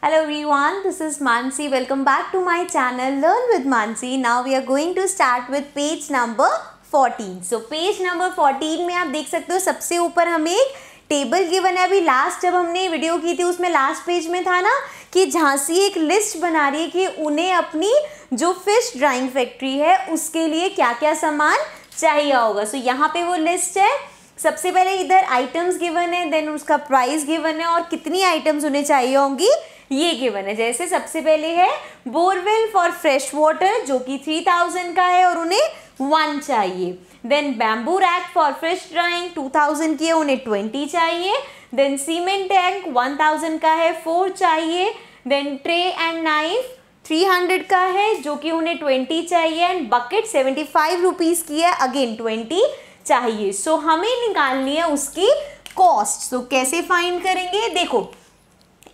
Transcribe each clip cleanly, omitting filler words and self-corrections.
Hello everyone, this is Mansi. Welcome back to my channel Learn with Mansi. Now we are going to start with page number 14. So page number 14 में आप देख सकते हो सबसे ऊपर हमें एक टेबल गिवन है. अभी लास्ट जब हमने वीडियो की थी उसमें लास्ट पेज में था ना कि झांसी एक लिस्ट बना रही है कि उन्हें अपनी जो फिश ड्राइंग फैक्ट्री है उसके लिए क्या क्या सामान चाहिए होगा. सो यहाँ पे वो लिस्ट है. सबसे पहले इधर आइटम्स गिवन है, देन उसका प्राइस गिवन है और कितनी आइटम्स उन्हें चाहिए होंगी ये गिवन है. जैसे सबसे पहले है बोरवेल फॉर फ्रेश वाटर जो कि 3000 का है और उन्हें 1 चाहिए. Then bamboo rack for fish drying 2000 की है, उन्हें 20 चाहिए. देन सीमेंट टैंक 1000 का है, 4 चाहिए. देन ट्रे एंड नाइफ 300 का है जो कि उन्हें 20 चाहिए. एंड बकेट 75 रुपीज़ की है, अगेन 20 चाहिए. सो हमें निकालनी है उसकी कॉस्ट. तो कैसे फाइंड करेंगे, देखो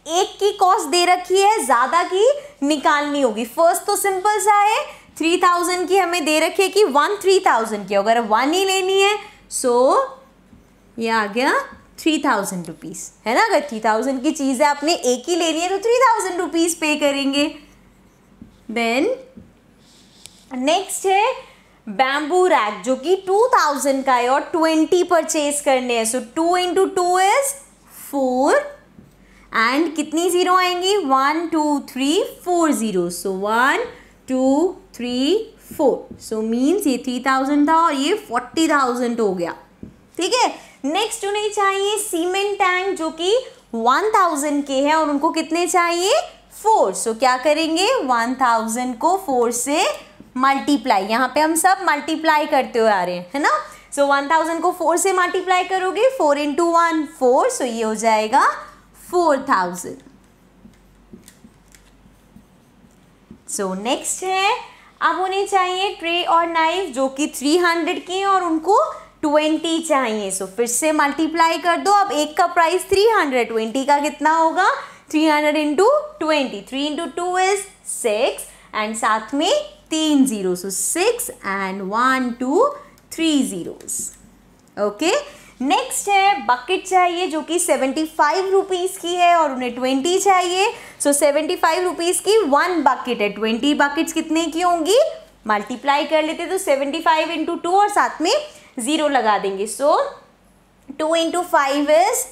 एक की कॉस्ट दे रखी है, ज़्यादा की निकालनी होगी. फर्स्ट तो सिंपल सा है, 3000 की हमें दे रखी है कि 3000 की, अगर 1 ही लेनी है सो ये आ गया 3000 रुपीज़ है ना. अगर 3000 की चीज़ है आपने एक ही लेनी है तो 3000 रुपीज़ पे करेंगे. देन नेक्स्ट है बैम्बू रैक जो कि 2000 का है और 20 परचेज करने हैं. सो 2 into 2 इज 4 एंड कितनी जीरो आएंगी 1 2 3 4 जीरो. सो 1 2 3 4. सो मीन्स ये 3000 था और ये 40,000 हो गया. ठीक है. नेक्स्ट उन्हें चाहिए सीमेंट टैंक जो कि 1000 के हैं और उनको कितने चाहिए 4. सो क्या करेंगे 1000 को 4 से मल्टीप्लाई. यहाँ पे हम सब मल्टीप्लाई करते हुए आ रहे हैं है ना. सो 1000 को 4 से मल्टीप्लाई करोगे 4 into 1 4. सो ये हो जाएगा 4000. सो नेक्स्ट है अब उन्हें चाहिए ट्रे और नाइफ जो कि 300 की है और उनको 20 चाहिए. सो फिर से मल्टीप्लाई कर दो. अब एक का प्राइस 300, 20 का कितना होगा 300 into 20. 3 into 2 is 6 एंड साथ में 3 zero. So 6 and 1 2 3 zeros. Okay. Next है बकेट चाहिए जो कि 75 रुपीज़ की है और उन्हें 20 चाहिए. सो 75 रुपीज़ की 1 बकेट है. 20 बकेट्स कितने की होंगी मल्टीप्लाई कर लेते तो 75 into 2 और साथ में 0 लगा देंगे. सो 2 into 5 is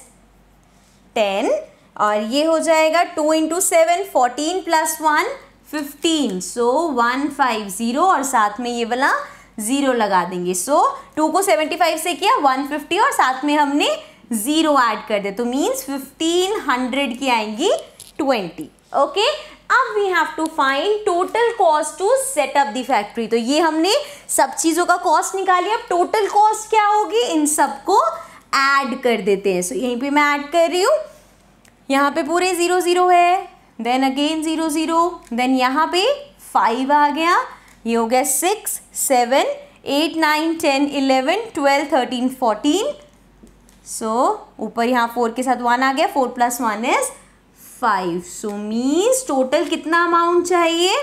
10 और ये हो जाएगा 2 into 7 14 plus 1 15. सो 150 और साथ में ये वाला 0 लगा देंगे. सो 2 को 75 से किया 150 और साथ में हमने 0 ऐड कर दिया तो मीन्स 1500 की आएंगी 20. ओके. अब we have to find total cost to set up the factory. तो ये हमने सब चीज़ों का कॉस्ट निकाली. अब टोटल कॉस्ट क्या होगी इन सबको ऐड कर देते हैं. सो यहीं पे मैं ऐड कर रही हूँ. यहाँ पे पूरे 0 0 है, देन अगेन 0 0, देन यहाँ पे 5 आ गया. ये हो गया 6 7 8 9 10 11 12 13 14. सो ऊपर यहाँ 4 के साथ 1 आ गया. 4 plus 1 is 5. So means total कितना अमाउंट चाहिए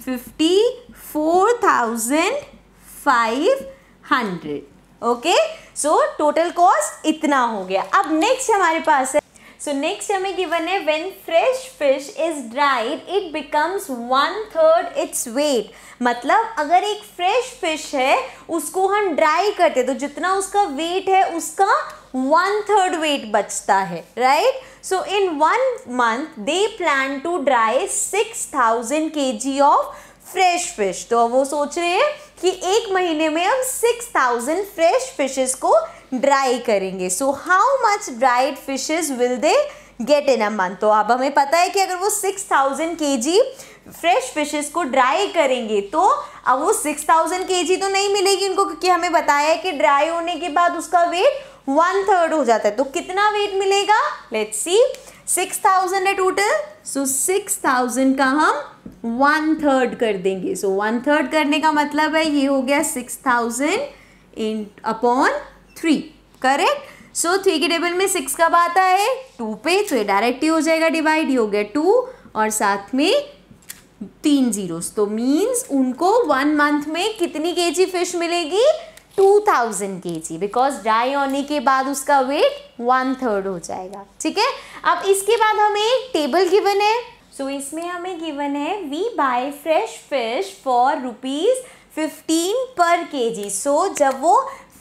54,500. ओके. सो टोटल कॉस्ट इतना हो गया. अब नेक्स्ट हमारे पास है. सो नेक्स्ट हमें गिवन है when fresh fish is dried it becomes 1/3 its weight. मतलब अगर एक फ्रेश फिश है उसको हम ड्राई करते तो जितना उसका वेट है उसका 1/3 वेट बचता है. Right. So in 1 month they plan to dry 6000 kg of fresh fish. तो अब वो सोच रहे हैं कि एक महीने में हम 6000 फ्रेश फिशेस को ड्राई करेंगे. So how much dried fishes will they get in a month. तो अब हमें पता है कि अगर वो 6000 kg फ्रेश फिशेस को ड्राई करेंगे तो अब वो 6000 kg तो नहीं मिलेगी उनको क्योंकि हमें बताया है कि ड्राई होने के बाद उसका वेट 1/3 हो जाता है. तो कितना वेट मिलेगा लेट्स सी. 6000 है टोटल. सो 6000 का हम 1/3 कर देंगे. सो 1/3 करने का मतलब है ये हो गया 6000 upon 3. करेक्ट. सो 3 के टेबल में 6 कब आता है 2 पे. तो ये डायरेक्ट ही हो जाएगा डिवाइड. ये हो गया 2 और साथ में 3 zeros. तो मीन्स उनको 1 month में कितनी केजी फिश मिलेगी 2000 kg बिकॉज ड्राई होने के बाद उसका वेट 1/3 हो जाएगा. ठीक है. अब इसके बाद हमें एक टेबल गिवन है सो इसमें हमें गिवन है we buy fresh fish for ₹15 per kg। सो जब वो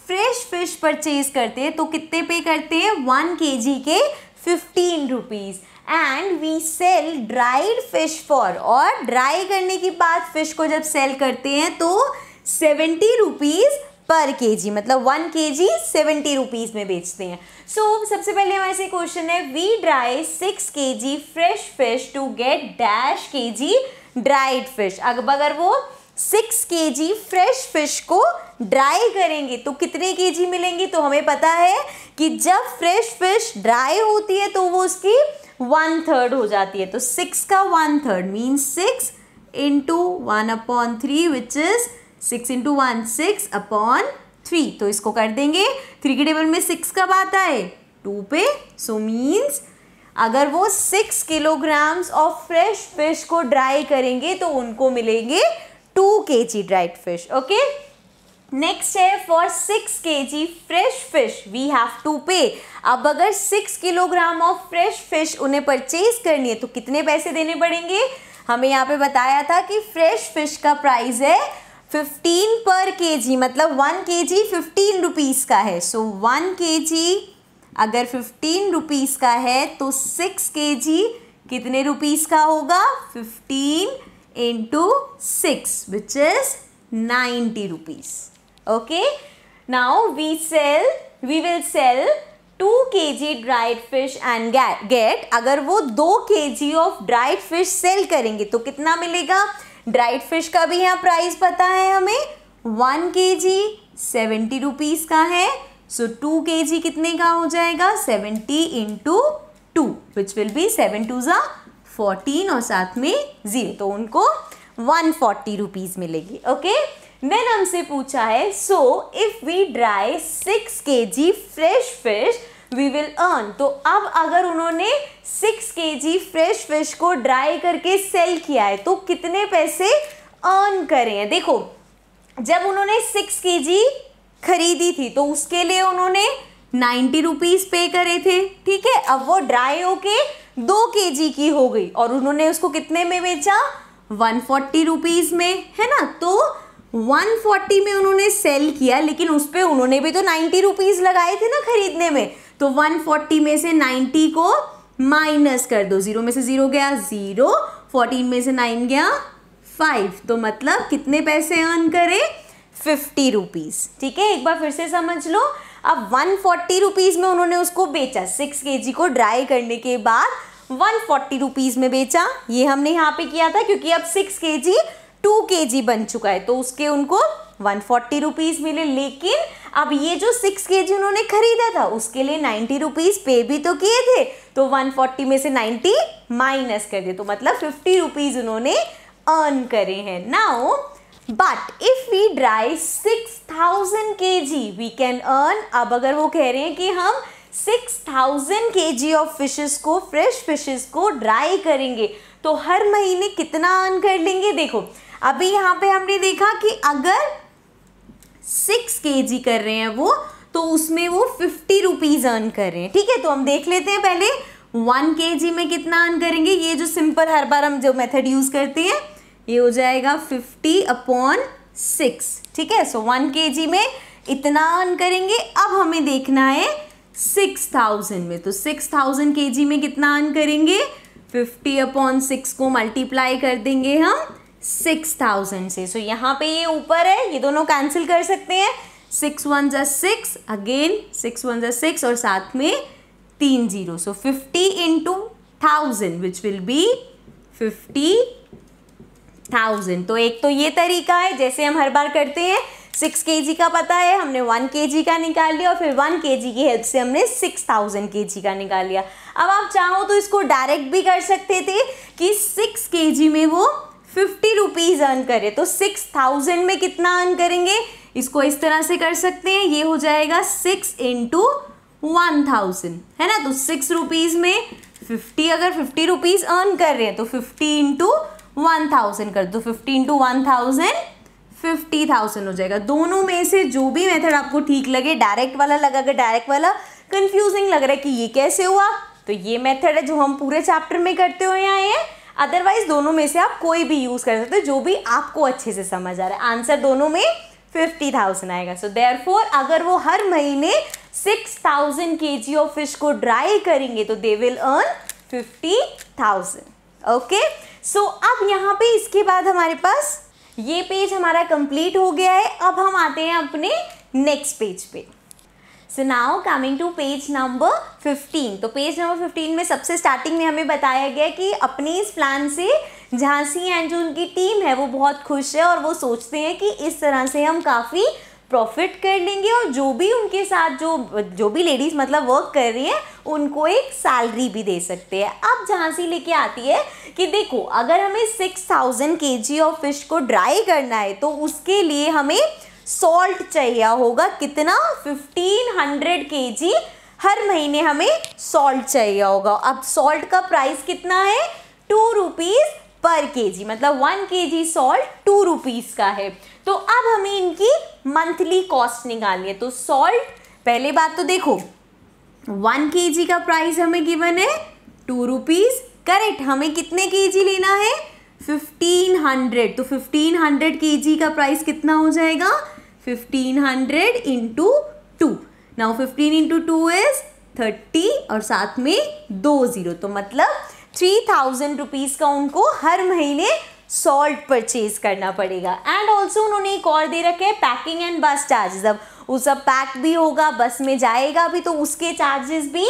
फ्रेश फिश परचेज करते हैं तो कितने पे करते हैं, 1 kg के 15 rupees. And we sell dried fish for, और ड्राई करने के बाद फिश को जब सेल करते हैं तो 70 रुपीज़ पर kg, मतलब 1 kg 70 रुपीज़ में बेचते हैं। सो सबसे पहले हमारे से क्वेश्चन है we dry 6 kg fresh fish to get dash kg dried fish. अब अगर वो 6 kg फ्रेश फिश को ड्राई करेंगे तो कितने kg मिलेंगे, तो हमें पता है कि जब फ्रेश फिश ड्राई होती है तो वो उसकी 1/3 हो जाती है। तो 6 का 1/3 means 6 into 1/3 which is 6 into 1 6/3। तो इसको कर देंगे, 3 के टेबल में 6 कब आता है, 2 पे। सो मीन्स अगर वो 6 किलोग्राम्स ऑफ फ्रेश फिश को ड्राई करेंगे तो उनको मिलेंगे 2 kg dried fish. Okay, next है for 6 kg fresh fish we have to pay. अब अगर 6 किलोग्राम ऑफ फ्रेश फिश उन्हें परचेज करनी है तो कितने पैसे देने पड़ेंगे, हमें यहाँ पे बताया था कि फ्रेश फिश का प्राइस है 15 पर kg, मतलब 1 kg 15 रुपीज़ का है। सो 1 kg अगर 15 रुपीज़ का है तो 6 kg कितने रुपीज़ का होगा, 15 into 6 which is 90 rupees. Okay, now we will sell 2 kg dried fish and get, अगर वो 2 kg of dried fish sell करेंगे तो कितना मिलेगा, ड्राइड फिश का भी यहाँ प्राइस पता है हमें, 1 kg 70 रुपीज़ का है। सो 2 kg कितने का हो जाएगा, 70 इंटू 2 विच विल बी 7 2 ज़ा 14 और साथ में 0, तो उनको 140 रुपीज़ मिलेगी। ओके, देन हमसे पूछा है so if we dry 6 kg fresh fish we will earn. तो अब अगर उन्होंने 6 kg फ्रेश फिश को ड्राई करके सेल किया है तो कितने पैसे अर्न करे हैं। देखो, जब उन्होंने 6 kg खरीदी थी तो उसके लिए उन्होंने 90 रुपीज़ पे करे थे, ठीक है। अब वो ड्राई होके 2 kg की हो गई और उन्होंने उसको कितने में बेचा, 140 रुपीज़ में, है ना। तो 140 में उन्होंने सेल किया, लेकिन उस पर उन्होंने भी तो 90 रुपीज़ लगाए थे ना खरीदने में। तो 140 में से 90 को माइनस कर दो, 0 में से 0 गया 0, 14 में से 9 गया 5, तो मतलब कितने पैसे अर्न करे, 50 रुपीज़। ठीक है, एक बार फिर से समझ लो। अब 140 रुपीज़ में उन्होंने उसको बेचा, 6 kg को ड्राई करने के बाद 140 रुपीज़ में बेचा। ये हमने यहाँ पे किया था क्योंकि अब 6 kg 2 kg बन चुका है तो उसके उनको 140 रुपीज़ मिले। लेकिन अब ये जो 6 kg उन्होंने खरीदा था उसके लिए 90 रुपीज़ पे भी तो किए थे, तो 140 में से 90 माइनस कर दिए, तो मतलब 50 रुपीज़ उन्होंने अर्न करे हैं। Now but if we dry 6000 kg we can earn. अब अगर वो कह रहे हैं कि हम 6000 kg ऑफ फिशेस को, फ्रेश फिशेस को ड्राई करेंगे तो हर महीने कितना अर्न कर लेंगे। देखो, अभी यहाँ पे हमने देखा कि अगर 6 kg कर रहे हैं वो, तो उसमें वो 50 रुपीज़ अर्न कर रहे हैं, ठीक है। तो हम देख लेते हैं पहले 1 kg में कितना अर्न करेंगे। ये जो सिंपल हर बार हम जो मेथड यूज़ करते हैं ये हो जाएगा 50/6, ठीक है। सो 1 kg में इतना अर्न करेंगे। अब हमें देखना है 6000 में, तो 6000 kg में कितना अर्न करेंगे, 50/6 को मल्टीप्लाई कर देंगे हम 6000 से। सो यहाँ पे ये ऊपर है, ये दोनों कैंसिल कर सकते हैं, 6 1 ज़ा 6, अगेन 6 1 ज़ा 6 और साथ में 3 0। सो 50 इंटू 1000 विच विल बी 50,000। तो एक तो ये तरीका है जैसे हम हर बार करते हैं, 6 kg का पता है, हमने 1 kg का निकाल लिया और फिर 1 kg की हेल्प से हमने 6000 kg का निकाल लिया। अब आप चाहो तो इसको डायरेक्ट भी कर सकते थे कि 6 kg में वो 50 रुपीज़ अर्न करे, तो 6000 में कितना अर्न करेंगे, इसको इस तरह से कर सकते हैं। ये हो जाएगा 6 इंटू 1000, है ना। तो 6 रुपीज़ में 50, अगर 50 रुपीज़ अर्न कर रहे हैं तो 50 इंटू 1000 कर दो, 50 इंटू 1000 50,000 हो जाएगा। दोनों में से जो भी मेथड आपको ठीक लगे, डायरेक्ट वाला लगा, अगर डायरेक्ट वाला कंफ्यूजिंग लग रहा है कि ये कैसे हुआ, तो ये मेथड है जो हम पूरे चैप्टर में करते हुए आए हैं। अदरवाइज दोनों में से आप कोई भी यूज कर सकते हो, जो भी आपको अच्छे से समझ आ रहा है। आंसर दोनों में 50,000 आएगा। सो देयरफॉर अगर वो हर महीने 6,000 kg ऑफ फिश को ड्राई करेंगे तो दे विल अर्न 50,000। ओके, सो अब यहाँ पे इसके बाद हमारे पास ये पेज हमारा कंप्लीट हो गया है। अब हम आते हैं अपने नेक्स्ट पेज पे। So now coming to page number 15। तो पेज नंबर 15 में सबसे स्टार्टिंग में हमें बताया गया कि अपने इस प्लान से झांसी एंड जो उनकी टीम है वो बहुत खुश है और वो सोचते हैं कि इस तरह से हम काफ़ी प्रॉफिट कर लेंगे और जो भी उनके साथ जो भी लेडीज़ मतलब वर्क कर रही हैं उनको एक सैलरी भी दे सकते हैं। अब झांसी लेके आती है कि देखो अगर हमें 6,000 kg ऑफ फिश को ड्राई करना है तो उसके लिए हमें सॉल्ट चाहिए होगा कितना, 1500 kg हर महीने हमें सॉल्ट चाहिए होगा। अब सॉल्ट का प्राइस कितना है, 2 रुपीज़ पर kg, मतलब 1 kg सॉल्ट 2 रुपीज़ का है। तो अब हमें इनकी मंथली कॉस्ट निकालनी है। तो सॉल्ट, पहले बात तो देखो 1 kg का प्राइस हमें गिवन है 2 रुपीज़, करेक्ट। हमें कितने kg लेना है, 1500। तो 1500 kg का प्राइस कितना हो जाएगा, 1500 इंटू 2। नाउ 15 इंटू 2 इज 30 और साथ में 2 0, तो मतलब 3,000 रुपीज़ का उनको हर महीने सॉल्ट परचेज करना पड़ेगा। एंड ऑल्सो उन्होंने एक और दे रखे हैं पैकिंग एंड बस चार्जेस। अब वो सब पैक भी होगा, बस में जाएगा भी, तो उसके चार्जेस भी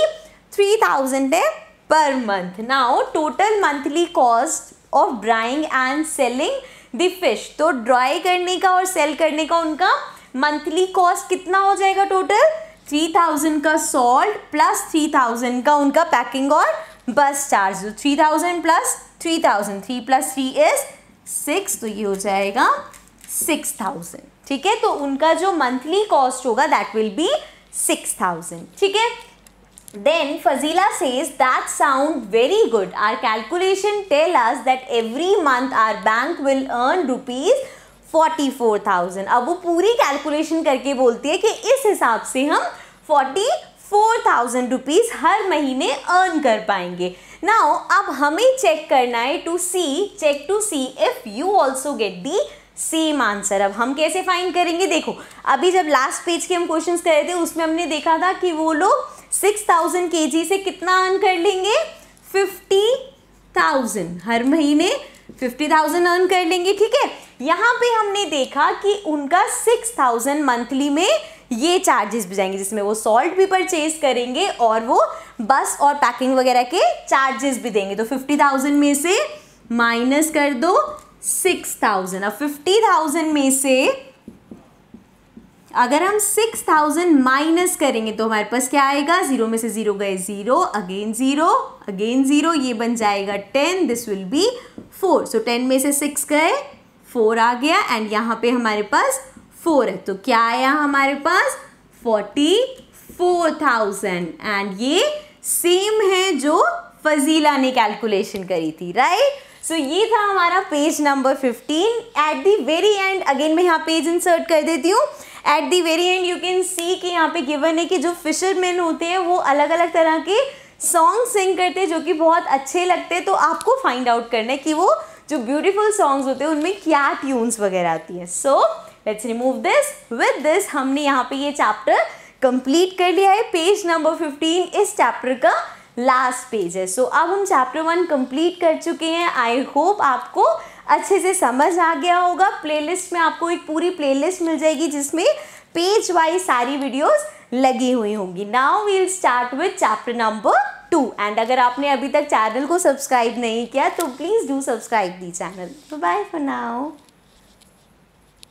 3,000 है per month. Now total monthly cost of drawing and selling the fish, तो ड्राई करने का और सेल करने का उनका मंथली कॉस्ट कितना हो जाएगा, टोटल 3,000 का सॉल्ट प्लस 3,000 का उनका पैकिंग और बस चार्ज। 3,000 प्लस 3,000, 3 + 3 इज 6, तो ये हो जाएगा 6,000। ठीक है, तो उनका जो मंथली कॉस्ट होगा दैट विल बी 6,000। ठीक है, then Fazila says that sound very good. Our calculation tell us that every month our bank will earn rupees 44,000। अब वो पूरी कैलकुलेशन करके बोलती है कि इस हिसाब से हम 44,000 रुपीज़ हर महीने अर्न कर पाएंगे। नाउ अब हमें चेक करना है check to see if you also get the same answer. अब हम कैसे फाइंड करेंगे, देखो अभी जब लास्ट पेज के हम क्वेश्चंस कर रहे थे उसमें हमने देखा था कि वो लोग 6,000 kg से कितना अर्न कर लेंगे, 50,000 हर महीने 50,000 अर्न कर लेंगे। ठीक है, यहाँ पे हमने देखा कि उनका 6,000 मंथली में ये चार्जेस भी जाएंगे जिसमें वो सॉल्ट भी परचेज करेंगे और वो बस और पैकिंग वगैरह के चार्जेस भी देंगे। तो 50,000 में से माइनस कर दो 6,000। अब 50,000 में से अगर हम 6,000 माइनस करेंगे तो हमारे पास क्या आएगा, 0 में से 0 गए 0, अगेन 0, अगेन 0, ये बन जाएगा 10, दिस विल बी 4। सो 10 में से 6 गए 4 आ गया एंड यहाँ पे हमारे पास 4 है, तो क्या आया हमारे पास 44,000। एंड ये सेम है जो फजीला ने कैलकुलेशन करी थी, राइट। सो ये था हमारा page number 15। At the very and, again मैं यहाँ पेज इंसर्ट कर देती हूँ। At the very and you can see कि यहाँ पे गिवन है कि जो फिशरमैन होते हैं वो अलग अलग तरह के सॉन्ग सिंग करते हैं जो कि बहुत अच्छे लगते हैं। तो आपको फाइंड आउट करना है कि वो जो ब्यूटीफुल सॉन्ग्स होते हैं उनमें क्या ट्यून्स वगैरह आती हैं। So let's remove this. With this हमने यहाँ पे ये चैप्टर कंप्लीट कर लिया है। पेज नंबर 15 इस चैप्टर का लास्ट पेज है। सो अब हम चैप्टर 1 कंप्लीट कर चुके हैं। आई होप आपको अच्छे से समझ आ गया होगा। प्लेलिस्ट में आपको एक पूरी प्लेलिस्ट मिल जाएगी जिसमें पेज वाइज सारी वीडियोस लगी हुई होंगी। Now we will start with chapter number 2। And अगर आपने अभी तक चैनल को सब्सक्राइब नहीं किया तो please do subscribe the channel. Bye for now.